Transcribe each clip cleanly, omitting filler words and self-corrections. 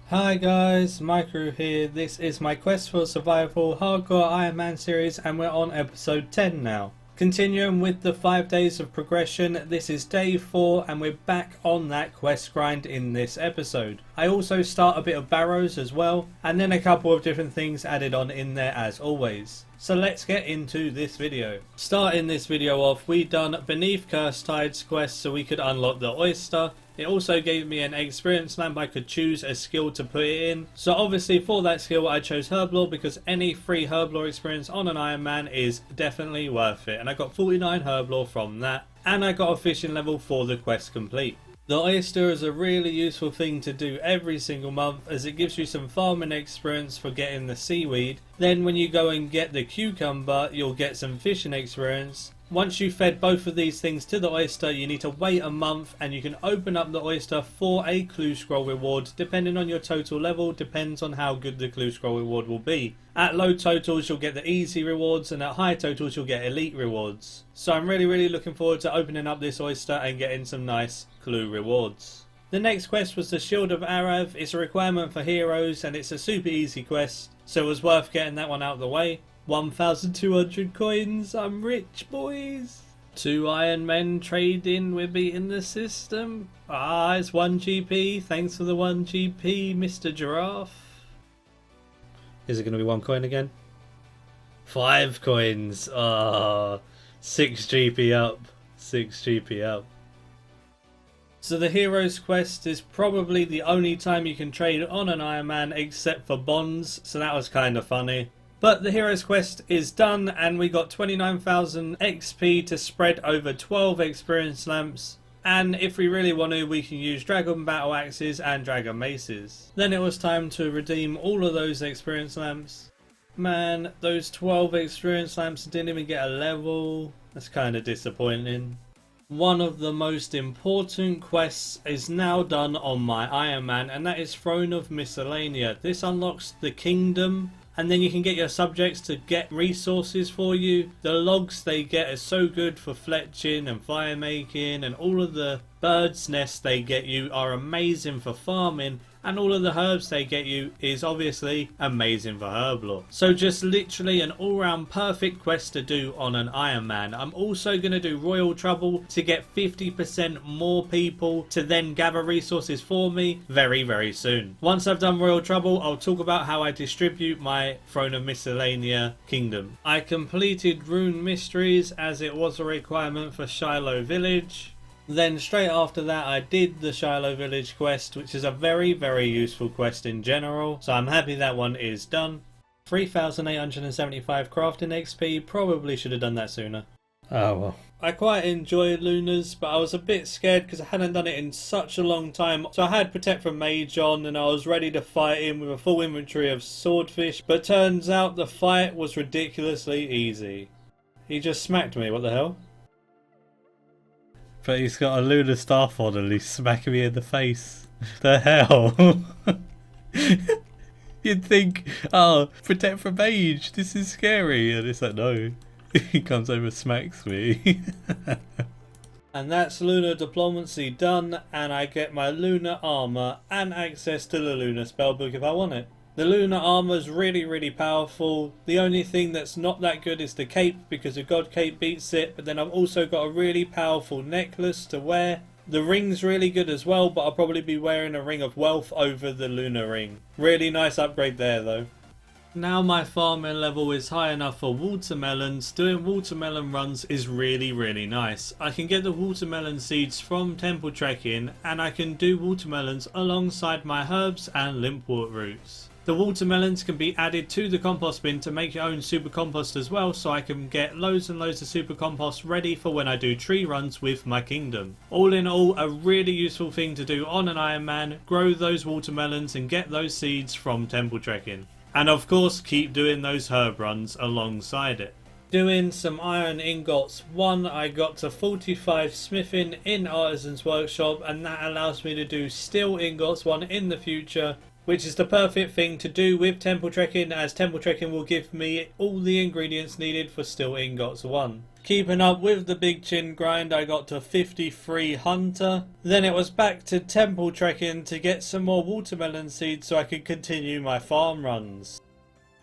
Hi guys, Maikeru here. This is my Quest for Survival Hardcore Ironman series and we're on episode 10 now. Continuing with the 5 days of progression, this is day 4 and we're back on that quest grind in this episode. I also start a bit of Barrows as well, and then a couple of different things added on in there as always. So let's get into this video. Starting this video off, we done Beneath Cursed Tides quest so we could unlock the oyster. It also gave me an experience lamp. I could choose a skill to put it in. So obviously for that skill I chose Herblore because any free Herblore experience on an Ironman is definitely worth it. And I got 49 Herblore from that. And I got a fishing level for the quest complete. The oyster is a really useful thing to do every single month as it gives you some farming experience for getting the seaweed. Then when you go and get the cucumber, you'll get some fishing experience. Once you've fed both of these things to the oyster, you need to wait a month and you can open up the oyster for a clue scroll reward. Depending on your total level, depends on how good the clue scroll reward will be. At low totals you'll get the easy rewards and at high totals you'll get elite rewards. So I'm really looking forward to opening up this oyster and getting some nice clue rewards. The next quest was the Shield of Arav. It's a requirement for heroes and it's a super easy quest, so it was worth getting that one out of the way. 1,200 coins, I'm rich boys. 2 Iron Men trading, we're beating the system. It's 1 GP, thanks for the 1 GP Mr. Giraffe. Is it going to be 1 coin again? 5 coins, 6 GP up, 6 GP up. So the Heroes quest is probably the only time you can trade on an Ironman except for bonds, so that was kind of funny. But the Heroes quest is done and we got 29,000 XP to spread over 12 experience lamps. And if we really want to, we can use dragon battle axes and dragon maces. Then it was time to redeem all of those experience lamps. Man, those 12 experience lamps didn't even get a level. That's kind of disappointing. One of the most important quests is now done on my Ironman, and that is Throne of Miscellania. This unlocks the kingdom. And then you can get your subjects to get resources for you. The logs they get are so good for fletching and fire making, and all of the birds' nests they get you are amazing for farming, and all of the herbs they get you is obviously amazing for herblore. So just literally an all-round perfect quest to do on an Ironman. I'm also going to do Royal Trouble to get 50% more people to then gather resources for me very soon. Once I've done Royal Trouble, I'll talk about how I distribute my Throne of Miscellania kingdom. I completed Rune Mysteries as it was a requirement for Shiloh Village. Then straight after that I did the Shiloh Village quest, which is a very useful quest in general, so I'm happy that one is done. 3,875 crafting XP, probably should have done that sooner. Oh well. I quite enjoyed Lunar's, but I was a bit scared because I hadn't done it in such a long time. So I had Protect from Mage on and I was ready to fight him with a full inventory of swordfish, but turns out the fight was ridiculously easy. He just smacked me, what the hell? But he's got a lunar staff on and he's smacking me in the face. The hell? You'd think, oh, Protect from Mage, this is scary. And it's like, no. He comes over and smacks me. And that's Lunar Diplomacy done, and I get my Lunar Armour and access to the Lunar Spellbook if I want it. The Lunar Armour is really powerful. The only thing that's not that good is the cape, because the God Cape beats it, but then I've also got a really powerful necklace to wear. The ring's really good as well, but I'll probably be wearing a Ring of Wealth over the Lunar ring. Really nice upgrade there though. Now my farming level is high enough for watermelons. Doing watermelon runs is really nice. I can get the watermelon seeds from temple trekking, and I can do watermelons alongside my herbs and limpwort roots. The watermelons can be added to the compost bin to make your own super compost as well, so I can get loads and loads of super compost ready for when I do tree runs with my kingdom. All in all, a really useful thing to do on an Ironman, grow those watermelons and get those seeds from temple trekking. And of course keep doing those herb runs alongside it. Doing some iron ingots. One, I got to 45 smithing in Artisan's Workshop, and that allows me to do steel ingots one in the future, which is the perfect thing to do with temple trekking, as temple trekking will give me all the ingredients needed for steel ingots 1. Keeping up with the big chin grind, I got to 53 hunter. Then it was back to temple trekking to get some more watermelon seeds so I could continue my farm runs.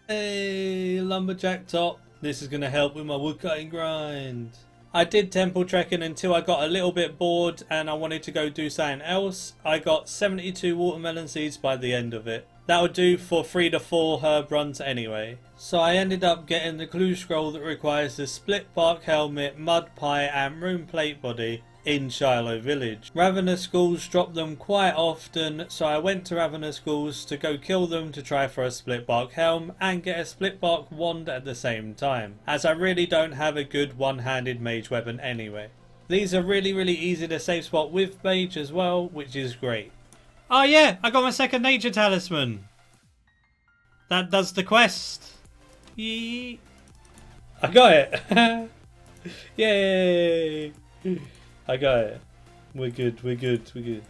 Hey, lumberjack top. This is going to help with my woodcutting grind. I did temple trekking until I got a little bit bored and I wanted to go do something else. I got 72 watermelon seeds by the end of it. That would do for 3 to 4 herb runs anyway. So I ended up getting the clue scroll that requires the split bark helmet, mud pie and rune plate body in Shiloh village. Ravenous schools drop them quite often, so I went to Ravenous schools to go kill them to try for a split bark helm and get a split bark wand at the same time, as I really don't have a good one-handed mage weapon anyway. These are really easy to save spot with mage as well, which is great. Oh yeah, I got my second nature talisman. That does the quest. Yee. I got it. Yay. I got it. We're good.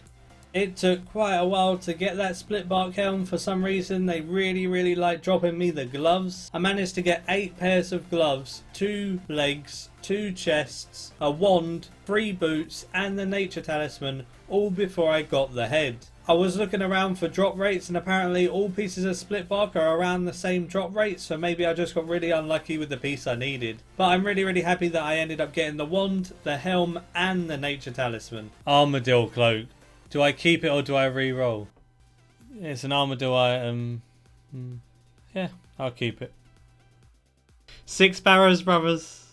It took quite a while to get that split bark helm. For some reason they really like dropping me the gloves. I managed to get 8 pairs of gloves, 2 legs, 2 chests, a wand, 3 boots and the nature talisman, all before I got the head. I was looking around for drop rates and apparently all pieces of split bark are around the same drop rate, so maybe I just got really unlucky with the piece I needed. But I'm really happy that I ended up getting the wand, the helm and the nature talisman. Armadillo cloak. Do I keep it or do I re-roll? It's an armadillo item. Yeah, I'll keep it. 6 Barrows brothers.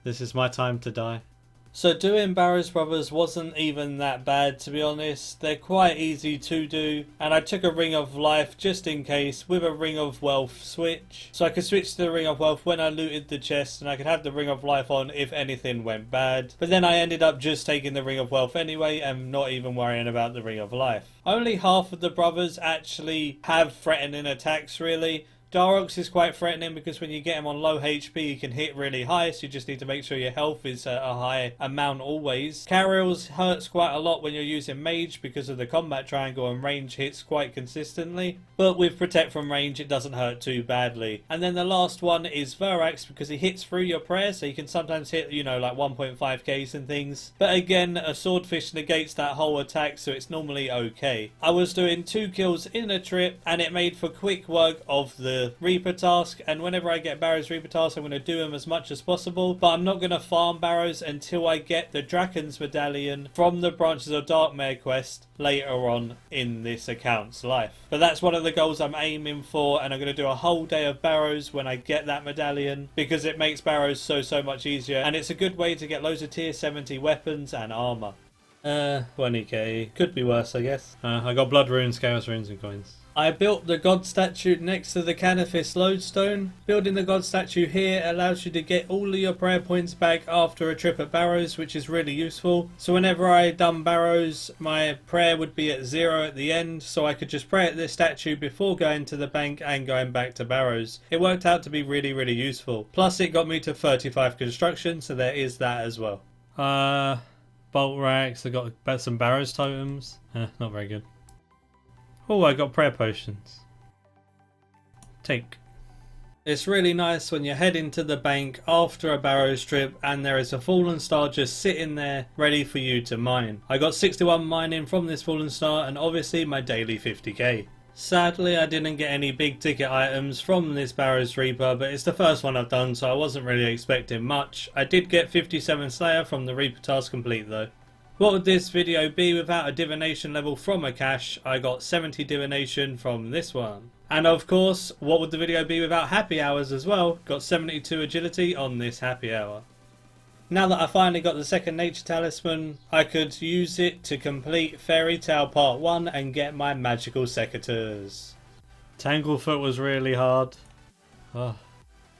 This is my time to die. So doing Barrows brothers wasn't even that bad, to be honest. They're quite easy to do, and I took a ring of life just in case with a ring of wealth switch, so I could switch to the ring of wealth when I looted the chest and I could have the ring of life on if anything went bad. But then I ended up just taking the ring of wealth anyway and not even worrying about the ring of life. Only half of the brothers actually have threatening attacks really. Darox is quite threatening because when you get him on low HP he can hit really high, so you just need to make sure your health is at a high amount always. Cariel's hurts quite a lot when you're using mage because of the combat triangle and range hits quite consistently, but with protect from range it doesn't hurt too badly. And then the last one is Verax because he hits through your prayer, so you can sometimes hit, you know, like 1.5Ks and things, but again a swordfish negates that whole attack, so it's normally okay. I was doing 2 kills in a trip and it made for quick work of the Reaper task, and whenever I get Barrows Reaper tasks I'm going to do them as much as possible, but I'm not going to farm Barrows until I get the Draken's medallion from the Branches of Darkmare quest later on in this account's life. But that's one of the goals I'm aiming for, and I'm going to do a whole day of Barrows when I get that medallion because it makes Barrows so much easier, and it's a good way to get loads of tier 70 weapons and armour. 20k. Could be worse, I guess. I got blood runes, chaos runes and coins. I built the god statue next to the Canifis lodestone. Building the god statue here allows you to get all of your prayer points back after a trip at Barrows, which is really useful. So whenever I done Barrows, my prayer would be at 0 at the end, so I could just pray at this statue before going to the bank and going back to Barrows. It worked out to be really useful. Plus it got me to 35 construction, so there is that as well. Bolt racks, I got some Barrows totems. Not very good. Oh, I got prayer potions. Take. It's really nice when you're heading to the bank after a Barrows trip and there is a fallen star just sitting there ready for you to mine. I got 61 mining from this fallen star and obviously my daily 50k. Sadly I didn't get any big ticket items from this Barrows Reaper, but it's the first one I've done so I wasn't really expecting much. I did get 57 Slayer from the Reaper task complete though. What would this video be without a divination level from a cache? I got 70 divination from this one. And of course, what would the video be without happy hours as well? Got 72 agility on this happy hour. Now that I finally got the second nature talisman, I could use it to complete Fairy Tale Part 1 and get my magical secateurs. Tanglefoot was really hard. Oh.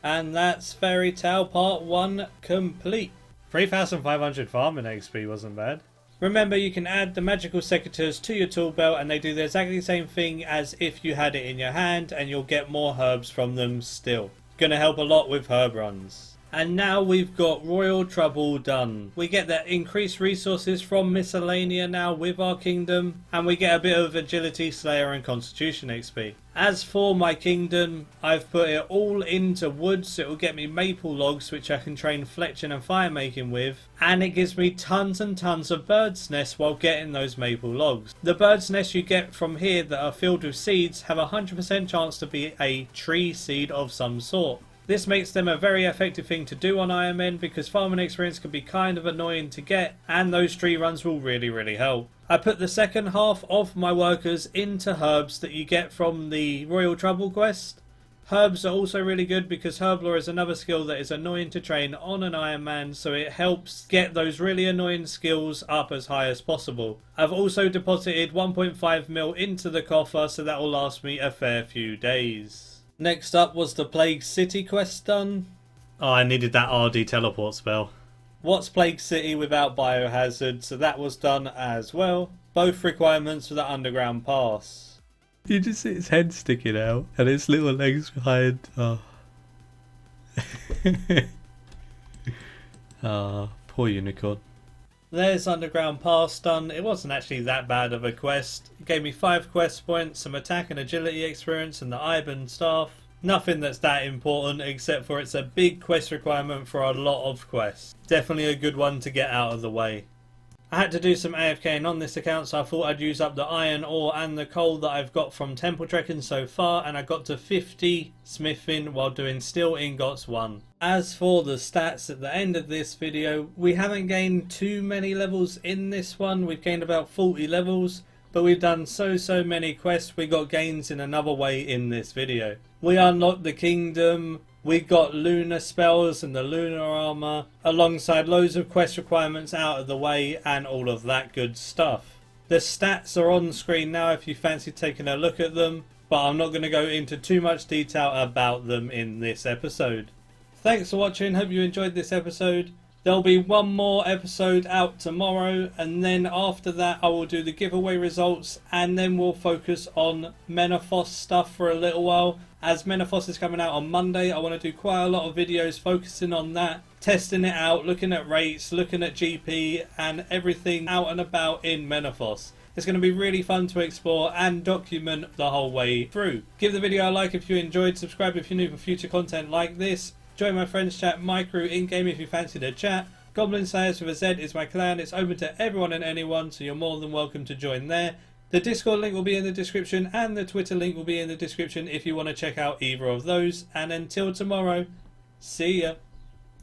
And that's Fairy Tale Part 1 complete. 3,500 farming XP wasn't bad. Remember, you can add the magical secateurs to your tool belt and they do the exactly same thing as if you had it in your hand, and you'll get more herbs from them still. Gonna help a lot with herb runs. And now we've got Royal Trouble done. We get the increased resources from miscellania now with our kingdom, and we get a bit of agility, slayer and constitution XP. As for my kingdom, I've put it all into wood, so it will get me maple logs which I can train fletching and fire making with, and it gives me tons and tons of bird's nests while getting those maple logs. The bird's nests you get from here that are filled with seeds have a 100% chance to be a tree seed of some sort. This makes them a very effective thing to do on Ironman because farming experience can be kind of annoying to get, and those tree runs will really help. I put the second half of my workers into herbs that you get from the Royal Trouble quest. Herbs are also really good because herb lore is another skill that is annoying to train on an Ironman, so it helps get those really annoying skills up as high as possible. I've also deposited 1.5 mil into the coffer, so that will last me a fair few days. Next up was the Plague City quest done. Oh, I needed that RD teleport spell. What's Plague City without biohazard? So that was done as well. Both requirements for the underground pass. You just see its head sticking out and its little legs behind. Oh, oh poor unicorn. There's underground pass done. It wasn't actually that bad of a quest. It gave me 5 quest points, some attack and agility experience and the Iban staff. Nothing that's that important except for it's a big quest requirement for a lot of quests. Definitely a good one to get out of the way. I had to do some AFKing on this account, so I thought I'd use up the iron ore and the coal that I've got from temple trekking so far, and I got to 50 smithing while doing steel ingots 1. As for the stats at the end of this video, we haven't gained too many levels in this one. We've gained about 40 levels, but we've done so many quests we got gains in another way in this video. We unlocked the kingdom. We got Lunar spells and the Lunar armour, alongside loads of quest requirements out of the way and all of that good stuff. The stats are on screen now if you fancy taking a look at them, but I'm not going to go into too much detail about them in this episode. Thanks for watching, hope you enjoyed this episode. There'll be one more episode out tomorrow, and then after that I will do the giveaway results, and then we'll focus on Menethos stuff for a little while. As Menethos is coming out on Monday, I want to do quite a lot of videos focusing on that, testing it out, looking at rates, looking at GP and everything out and about in Menethos. It's going to be really fun to explore and document the whole way through. Give the video a like if you enjoyed, subscribe if you're new for future content like this. Join my friends chat Maikeru in-game if you fancy the chat. Goblin Slayers with a Z is my clan. It's open to everyone and anyone, so you're more than welcome to join there. The Discord link will be in the description and the Twitter link will be in the description if you want to check out either of those. And until tomorrow, see ya.